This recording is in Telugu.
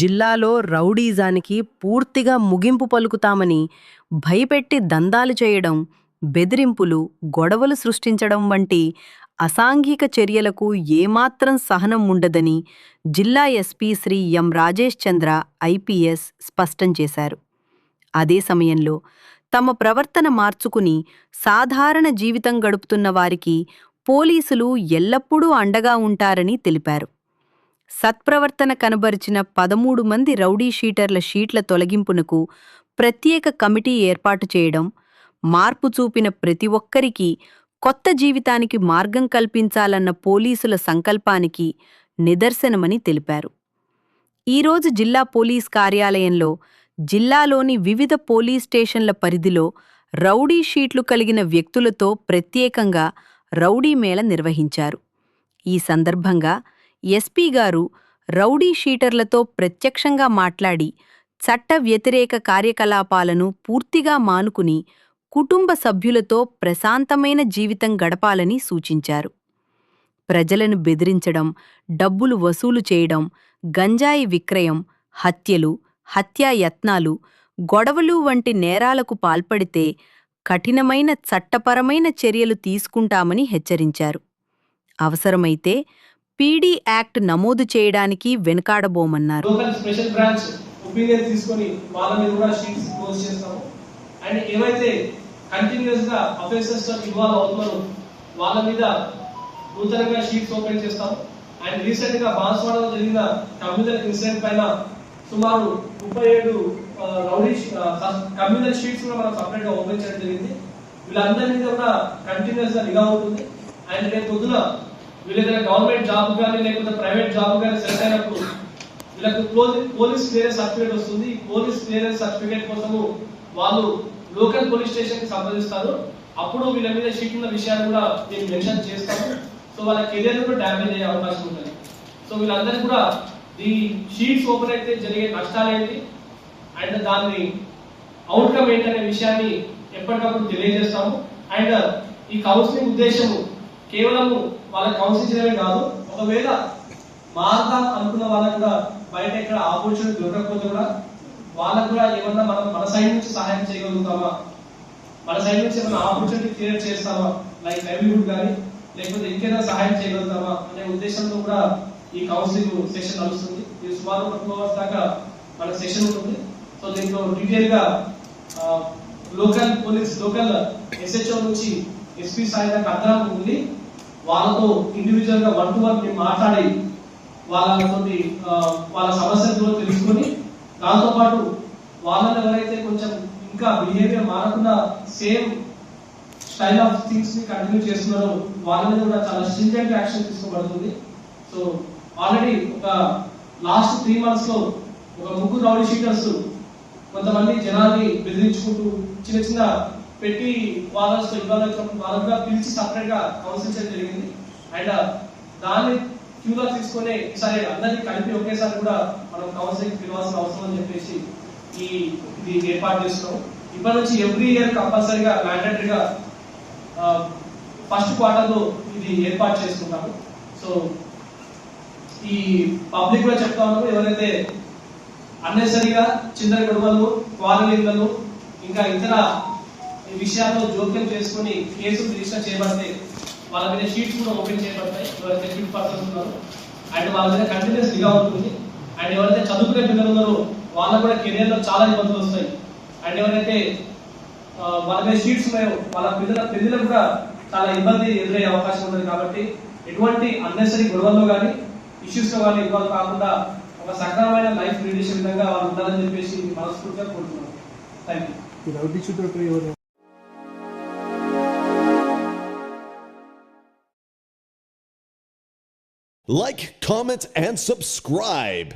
జిల్లాలో రౌడీజానికి పూర్తిగా ముగింపు పలుకుతామని భయపెట్టి దందాలు చేయడం, బెదిరింపులు, గొడవలు సృష్టించడం వంటి అసాంఘిక చర్యలకు ఏమాత్రం సహనం ఉండదని జిల్లా ఎస్పీ శ్రీ ఎం. రాజేష్ చంద్ర ఐపీఎస్ స్పష్టం చేశారు. అదే సమయంలో తమ ప్రవర్తన మార్చుకుని సాధారణ జీవితం గడుపుతున్న వారికి పోలీసులు ఎల్లప్పుడూ అండగా ఉంటారని తెలిపారు. సత్ప్రవర్తన కనబరిచిన 13 మంది రౌడీ షీటర్ల షీట్ల తొలగింపునకు ప్రత్యేక కమిటీ ఏర్పాటు చేయడం, మార్పు చూపిన ప్రతి ఒక్కరికి కొత్త జీవితానికి మార్గం కల్పించాలన్న పోలీసుల సంకల్పానికి నిదర్శనమని తెలిపారు. ఈరోజు జిల్లా పోలీస్ కార్యాలయంలో జిల్లాలోని వివిధ పోలీస్ స్టేషన్ల పరిధిలో రౌడీ షీట్లు కలిగిన వ్యక్తులతో ప్రత్యేకంగా రౌడీ మేళ నిర్వహించారు. ఈ సందర్భంగా ఎస్పీ గారు రౌడీ షీటర్లతో ప్రత్యక్షంగా మాట్లాడి చట్ట వ్యతిరేక కార్యకలాపాలను పూర్తిగా మానుకుని కుటుంబ సభ్యులతో ప్రశాంతమైన జీవితం గడపాలని సూచించారు. ప్రజలను బెదిరించడం, డబ్బులు వసూలు చేయడం, గంజాయి విక్రయం, హత్యలు, హత్యాయత్నాలు, గొడవలు వంటి నేరాలకు పాల్పడితే కఠినమైన చట్టపరమైన చర్యలు తీసుకుంటామని హెచ్చరించారు. అవసరమైతే పీడీ యాక్ట్ నమోదు చేయడానికి వెనుకాడబోమన్నారు. లోకల్ స్పెషల్ బ్రాంచ్ ఒపీనియన్ తీసుకొని వాళ్ళ మీద కూడా షీట్స్ క్లోజ్ చేస్తాము. అండ్ ఏవైతే కంటిన్యూస్ గా అఫెన్సెస్ తో ఇన్వాల్వ్ అవుతున్నారో వాళ్ళ మీద నూతనంగా షీట్స్ ఓపెన్ చేస్తాము. అండ్ రీసెంట్ గా బాన్స్వాడలో జరిగిన కమ్యూనల్ ఇన్సిడెంట్ పైన సుమారు 37 రౌడీ కమ్యూనల్ షీట్స్ కూడా మనం సపరేట్ గా ఓపెన్ చేయడం జరిగింది. వీళ్ళందరి మీద కూడా కంటిన్యూస్ గా నిఘా ఉంటుంది. అండ్ రేపు పొద్దున వీళ్ళు ఏదైనా గవర్నమెంట్ జాబ్ కానీ లేకపోతే ప్రైవేట్ జాబ్ కానీ సెలెక్ట్ అయినప్పుడు వీళ్ళకు పోలీస్ క్లియరెన్స్ సర్టిఫికేట్ వస్తుంది. పోలీస్ క్లియరెన్స్ సర్టిఫికేట్ కోసము వాళ్ళు లోకల్ పోలీస్ స్టేషన్ కి సంప్రదిస్తారు. అప్పుడు వీళ్ళ మీద షీట్ ఉన్న విషయాన్ని కూడా మేము మెన్షన్ చేస్తాము. సో వాళ్ళ కెరియర్ కూడా డ్యామేజ్ అయ్యే అవకాశం ఉంటుంది. సో వీళ్ళందరికీ కూడా ఈ షీట్స్ ఓపెన్ అయితే జరిగే నష్టాలు ఏంటి అండ్ దాని అవుట్కమ్ ఏంటనే విషయాన్ని ఎప్పటికప్పుడు తెలియజేస్తాము. అండ్ ఈ కౌన్సిలింగ్ ఉద్దేశము కేవలము వాళ్ళకి కౌన్సిలింగ్ చేయడమే కాదు, ఒకవేళ మారుదాం అనుకున్న వాళ్ళకు కూడా బయట ఎక్కడ ఆపర్చునిటీ దొరకకపోతే కూడా వాళ్ళకు కూడా ఏమన్నా మనం మన సైడ్ నుంచి సహాయం చేయగలుగుతామా, మన సైడ్ నుంచి ఏమైనా ఆపర్చునిటీ క్రియేట్ చేస్తామా, లైక్ లైవ్లీహుడ్ కానీ లేకపోతే ఇంకేదైనా సహాయం చేయగలుగుతామా అనే ఉద్దేశంతో కూడా ఈ కౌన్సిలింగ్ సెషన్ నడుస్తుంది. ఇది సుమారు 2 అవర్స్ దాకా మన సెషన్ ఉంటుంది. సో దీంట్లో డీటెయిల్ గా లోకల్ పోలీస్, లోకల్ ఎస్హెచ్ఓ నుంచి ఎస్పీ స్థాయి దాకా అందరం ఉంది. వాళ్ళతో ఇండివిజువల్ గా 1 to 1 మేము మాట్లాడి వాళ్ళతోటి వాళ్ళ సమస్యలు తెలుసుకొని దాంతో పాటు వాళ్ళని ఎవరైతే కొంచెం ఇంకా బిహేవియర్ మారకుండా సేమ్ స్టైల్ ఆఫ్ థింగ్స్ ని కంటిన్యూ చేస్తున్నారో వాళ్ళ మీద కూడా చాలా స్ట్రింజెంట్ యాక్షన్ తీసుకోబడుతుంది. సో ఆల్రెడీ ఒక లాస్ట్ 3 months లో ఒక 3 రౌడీ షీటర్స్ కొంతమంది జనాల్ని బెదిరించుకుంటూ చిన్న చిన్న పెట్టి వాళ్ళతో వాళ్ళగా పిలిచి సపరేట్ గా కౌన్సిల్ చేయడం జరిగింది. అండ్ దాన్ని క్యూగా తీసుకొని ఈసారి అందరినీ కలిపి ఒకేసారి కూడా మనం కౌన్సిలింగ్ పిలవాల్సిన అవసరం అని చెప్పేసి ఇది ఏర్పాటు చేస్తున్నాం. ఇప్పటి నుంచి ఎవ్రీ ఇయర్ కంపల్సరీగా మ్యాండేటరీగా ఫస్ట్ క్వార్టర్ లో ఇది ఏర్పాటు చేసుకుంటాము. సో ఈ పబ్లిక్ కూడా చెప్తా ఉన్నాము, ఎవరైతే అన్నెసరిగా చిల్లర గొడవలు, క్వారలింగ్లను ఇంకా ఇతర ఈ విషయాల్లో జోక్యం చేసుకుని కేసులు రిజిస్టర్ చేయబడితే వాళ్ళ మీద షీట్స్ కూడా ఓపెన్ చేయబడతాయి. ఎవరైతే షీట్ పర్సన్స్ ఉన్నారో అండ్ వాళ్ళ మీద కంటిన్యూస్ నిఘా ఉంటుంది. అండ్ ఎవరైతే చదువుకునే పిల్లలు ఉన్నారో వాళ్ళకు కూడా కెరియర్ లో చాలా ఇబ్బందులు వస్తాయి. అండ్ ఎవరైతే వాళ్ళ మీద షీట్స్ ఉన్నాయో వాళ్ళ పిల్లలకు కూడా చాలా ఇబ్బంది ఎదురయ్యే అవకాశం ఉంటుంది. కాబట్టి ఎటువంటి అన్నెసరీ గొడవల్లో కానీ ఇష్యూస్ లో కానీ ఇన్వాల్వ్ కాకుండా ఒక సక్రమమైన లైఫ్ లీడ్ చేసే విధంగా వాళ్ళు ఉండాలని చెప్పేసి మనస్ఫూర్తిగా కోరుతున్నాను. Thank you. Like, comment, and subscribe.